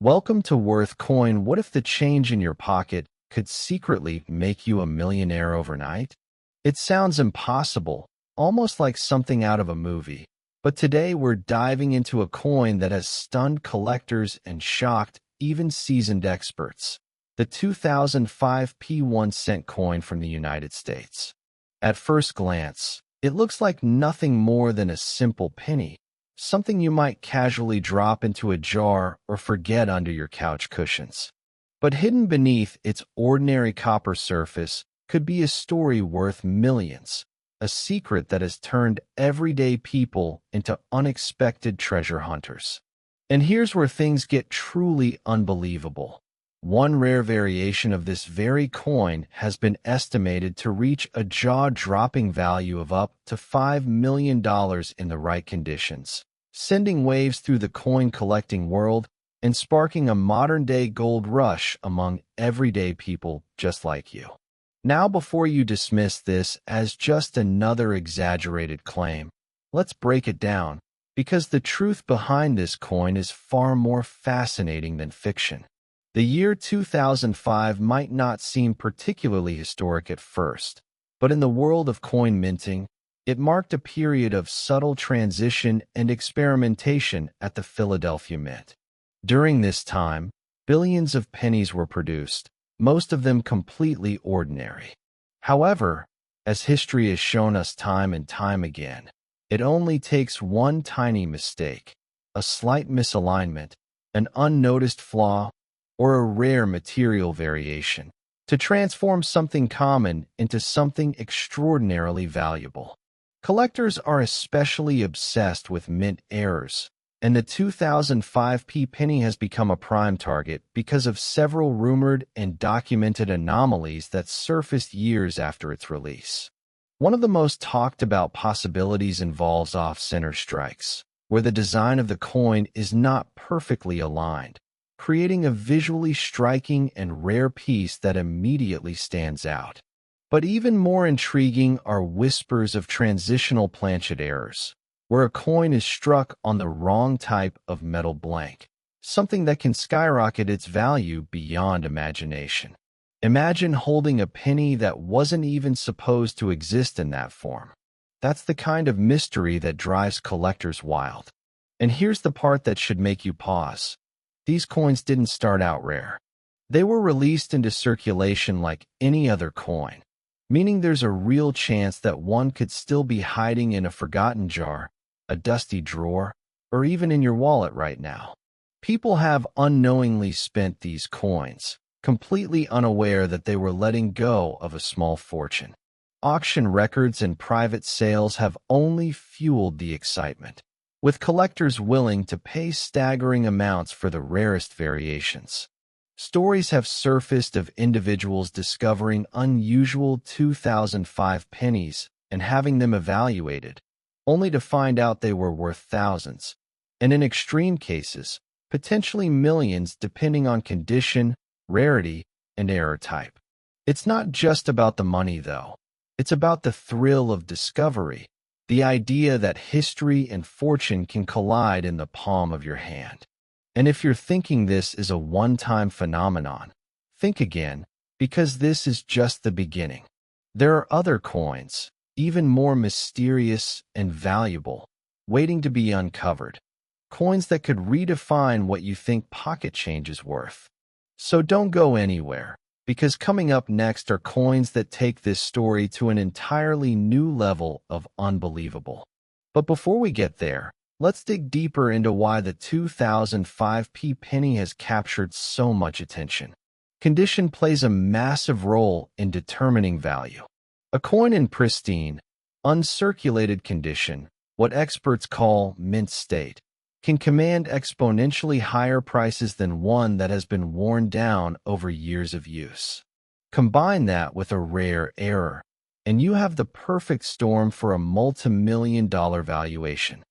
Welcome to Worth Coin. What if the change in your pocket could secretly make you a millionaire overnight? It sounds impossible, almost like something out of a movie. But today we're diving into a coin that has stunned collectors and shocked even seasoned experts. The 2005 P1 cent coin from the United States. At first glance, it looks like nothing more than a simple penny, something you might casually drop into a jar or forget under your couch cushions. But hidden beneath its ordinary copper surface could be a story worth millions, a secret that has turned everyday people into unexpected treasure hunters. And here's where things get truly unbelievable. One rare variation of this very coin has been estimated to reach a jaw-dropping value of up to $5 million in the right conditions, sending waves through the coin-collecting world and sparking a modern-day gold rush among everyday people just like you. Now, before you dismiss this as just another exaggerated claim, let's break it down, because the truth behind this coin is far more fascinating than fiction. The year 2005 might not seem particularly historic at first, but in the world of coin minting, it marked a period of subtle transition and experimentation at the Philadelphia Mint. During this time, billions of pennies were produced, most of them completely ordinary. However, as history has shown us time and time again, it only takes one tiny mistake, a slight misalignment, an unnoticed flaw, or a rare material variation, to transform something common into something extraordinarily valuable. Collectors are especially obsessed with mint errors, and the 2005 penny has become a prime target because of several rumored and documented anomalies that surfaced years after its release. One of the most talked about possibilities involves off-center strikes, where the design of the coin is not perfectly aligned, creating a visually striking and rare piece that immediately stands out. But even more intriguing are whispers of transitional planchet errors, where a coin is struck on the wrong type of metal blank, something that can skyrocket its value beyond imagination. Imagine holding a penny that wasn't even supposed to exist in that form. That's the kind of mystery that drives collectors wild. And here's the part that should make you pause. These coins didn't start out rare. They were released into circulation like any other coin, meaning there's a real chance that one could still be hiding in a forgotten jar, a dusty drawer, or even in your wallet right now. People have unknowingly spent these coins, completely unaware that they were letting go of a small fortune. Auction records and private sales have only fueled the excitement, with collectors willing to pay staggering amounts for the rarest variations. Stories have surfaced of individuals discovering unusual 2005 pennies and having them evaluated, only to find out they were worth thousands, and in extreme cases, potentially millions depending on condition, rarity, and error type. It's not just about the money, though. It's about the thrill of discovery, the idea that history and fortune can collide in the palm of your hand. And if you're thinking this is a one-time phenomenon, think again, because this is just the beginning. There are other coins, even more mysterious and valuable, waiting to be uncovered. Coins that could redefine what you think pocket change is worth. So don't go anywhere, because coming up next are coins that take this story to an entirely new level of unbelievable. But before we get there, let's dig deeper into why the 2005 penny has captured so much attention. Condition plays a massive role in determining value. A coin in pristine, uncirculated condition, what experts call mint state, can command exponentially higher prices than one that has been worn down over years of use. Combine that with a rare error, and you have the perfect storm for a multi-million-dollar valuation.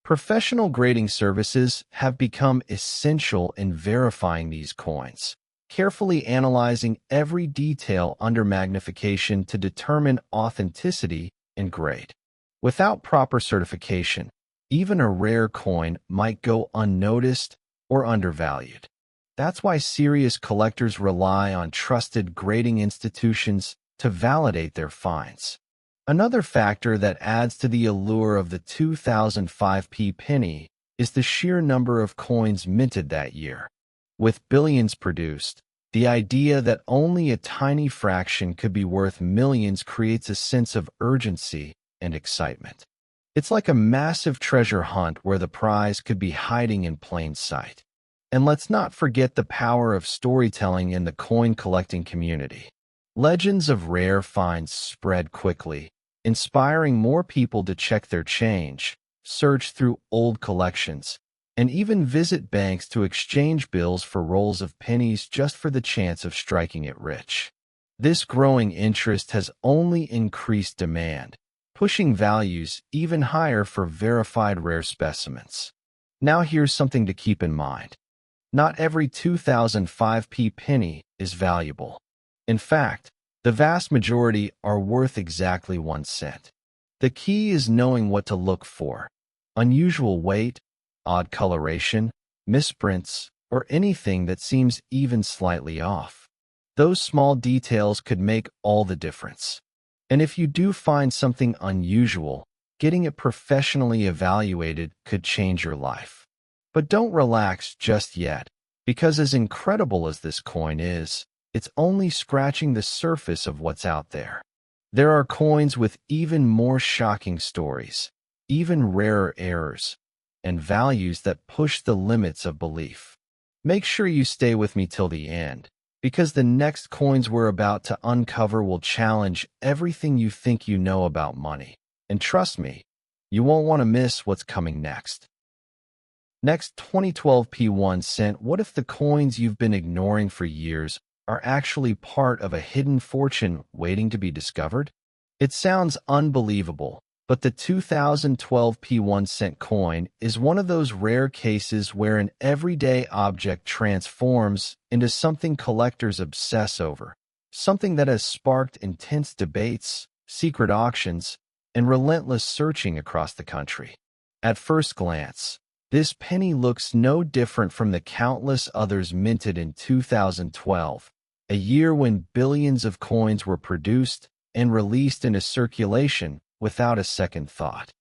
Professional grading services have become essential in verifying these coins, carefully analyzing every detail under magnification to determine authenticity and grade. Without proper certification, even a rare coin might go unnoticed or undervalued. That's why serious collectors rely on trusted grading institutions to validate their finds. Another factor that adds to the allure of the 2005p penny is the sheer number of coins minted that year. With billions produced, the idea that only a tiny fraction could be worth millions creates a sense of urgency and excitement. It's like a massive treasure hunt where the prize could be hiding in plain sight. And let's not forget the power of storytelling in the coin collecting community. Legends of rare finds spread quickly, inspiring more people to check their change, search through old collections, and even visit banks to exchange bills for rolls of pennies just for the chance of striking it rich. This growing interest has only increased demand, pushing values even higher for verified rare specimens. Now here's something to keep in mind. Not every 2005p penny is valuable. In fact, the vast majority are worth exactly 1 cent. The key is knowing what to look for: unusual weight, odd coloration, misprints, or anything that seems even slightly off. Those small details could make all the difference. And if you do find something unusual, getting it professionally evaluated could change your life. But don't relax just yet, because as incredible as this coin is, it's only scratching the surface of what's out there. There are coins with even more shocking stories, even rarer errors, and values that push the limits of belief. Make sure you stay with me till the end, because the next coins we're about to uncover will challenge everything you think you know about money. And trust me, you won't want to miss what's coming next. Next, 2012p 1 cent. What if the coins you've been ignoring for years are actually part of a hidden fortune waiting to be discovered? It sounds unbelievable, but the 2012p 1 cent coin is one of those rare cases where an everyday object transforms into something collectors obsess over, something that has sparked intense debates, secret auctions, and relentless searching across the country. At first glance, this penny looks no different from the countless others minted in 2012, a year when billions of coins were produced and released into circulation without a second thought.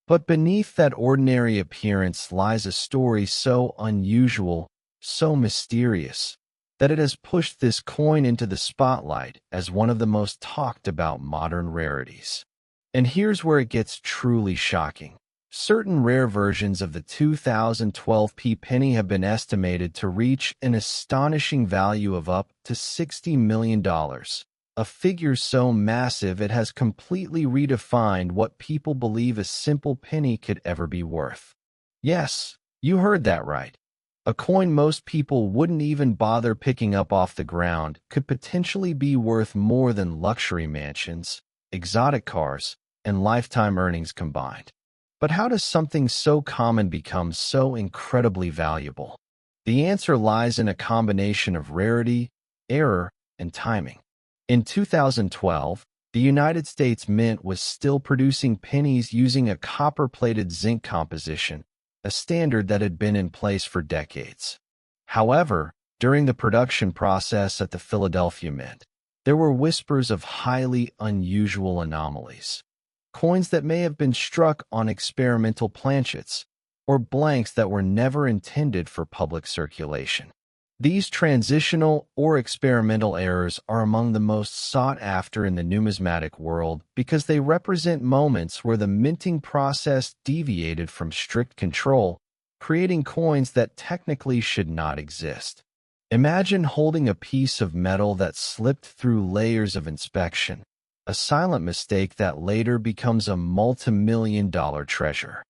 But beneath that ordinary appearance lies a story so unusual, so mysterious, that it has pushed this coin into the spotlight as one of the most talked about modern rarities. And here's where it gets truly shocking. Certain rare versions of the 2012p penny have been estimated to reach an astonishing value of up to $60 million, a figure so massive it has completely redefined what people believe a simple penny could ever be worth. Yes, you heard that right. A coin most people wouldn't even bother picking up off the ground could potentially be worth more than luxury mansions, exotic cars, and lifetime earnings combined. But how does something so common become so incredibly valuable? The answer lies in a combination of rarity, error, and timing. In 2012, the United States Mint was still producing pennies using a copper-plated zinc composition, a standard that had been in place for decades. However, during the production process at the Philadelphia Mint, there were whispers of highly unusual anomalies. Coins that may have been struck on experimental planchets, or blanks that were never intended for public circulation. These transitional or experimental errors are among the most sought after in the numismatic world because they represent moments where the minting process deviated from strict control, creating coins that technically should not exist. Imagine holding a piece of metal that slipped through layers of inspection, a silent mistake that later becomes a multi-million-dollar treasure.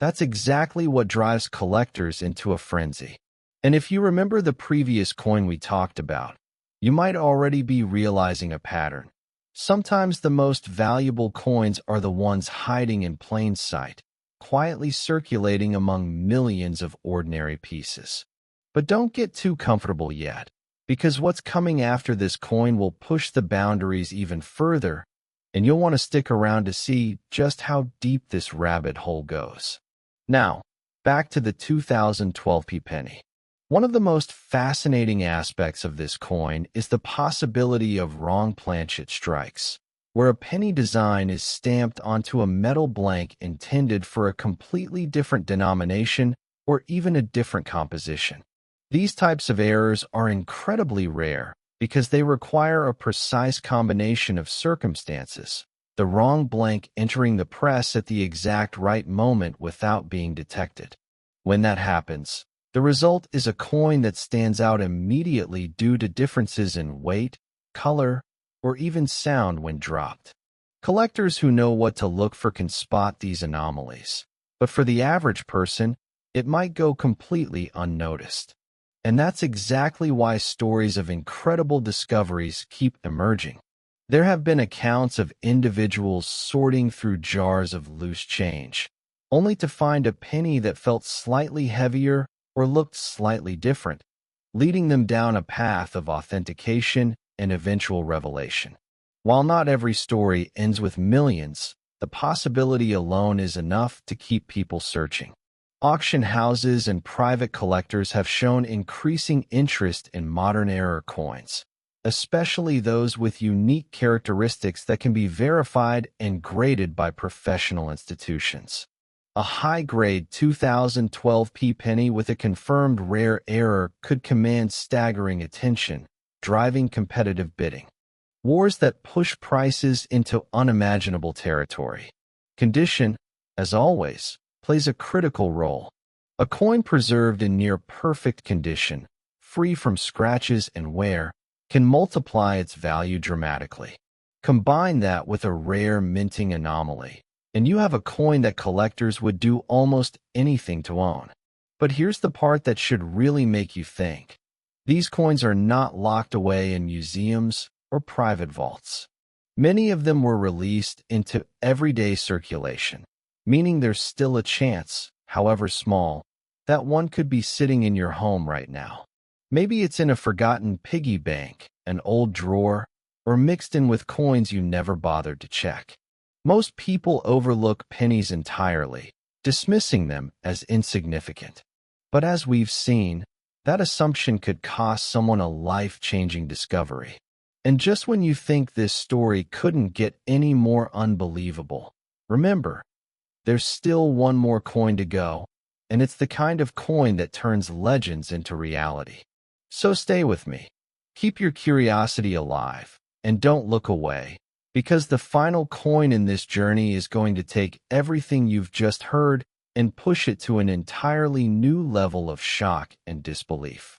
That's exactly what drives collectors into a frenzy. And if you remember the previous coin we talked about, you might already be realizing a pattern. Sometimes the most valuable coins are the ones hiding in plain sight, quietly circulating among millions of ordinary pieces. But don't get too comfortable yet, because what's coming after this coin will push the boundaries even further, and you'll want to stick around to see just how deep this rabbit hole goes. Now, back to the 2012p penny. One of the most fascinating aspects of this coin is the possibility of wrong planchet strikes, where a penny design is stamped onto a metal blank intended for a completely different denomination or even a different composition. These types of errors are incredibly rare because they require a precise combination of circumstances, the wrong blank entering the press at the exact right moment without being detected. When that happens, the result is a coin that stands out immediately due to differences in weight, color, or even sound when dropped. Collectors who know what to look for can spot these anomalies, but for the average person, it might go completely unnoticed. And that's exactly why stories of incredible discoveries keep emerging. There have been accounts of individuals sorting through jars of loose change, only to find a penny that felt slightly heavier or looked slightly different, leading them down a path of authentication and eventual revelation. While not every story ends with millions, the possibility alone is enough to keep people searching. Auction houses and private collectors have shown increasing interest in modern-era coins, especially those with unique characteristics that can be verified and graded by professional institutions. A high-grade 2012 penny with a confirmed rare error could command staggering attention, driving competitive bidding. Wars that push prices into unimaginable territory. Condition, as always, plays a critical role. A coin preserved in near-perfect condition, free from scratches and wear, can multiply its value dramatically. Combine that with a rare minting anomaly, and you have a coin that collectors would do almost anything to own. But here's the part that should really make you think. These coins are not locked away in museums or private vaults. Many of them were released into everyday circulation, meaning there's still a chance, however small, that one could be sitting in your home right now. Maybe it's in a forgotten piggy bank, an old drawer, or mixed in with coins you never bothered to check. Most people overlook pennies entirely, dismissing them as insignificant. But as we've seen, that assumption could cost someone a life-changing discovery. And just when you think this story couldn't get any more unbelievable, remember, there's still one more coin to go, and it's the kind of coin that turns legends into reality. So stay with me. Keep your curiosity alive, and don't look away, because the final coin in this journey is going to take everything you've just heard and push it to an entirely new level of shock and disbelief.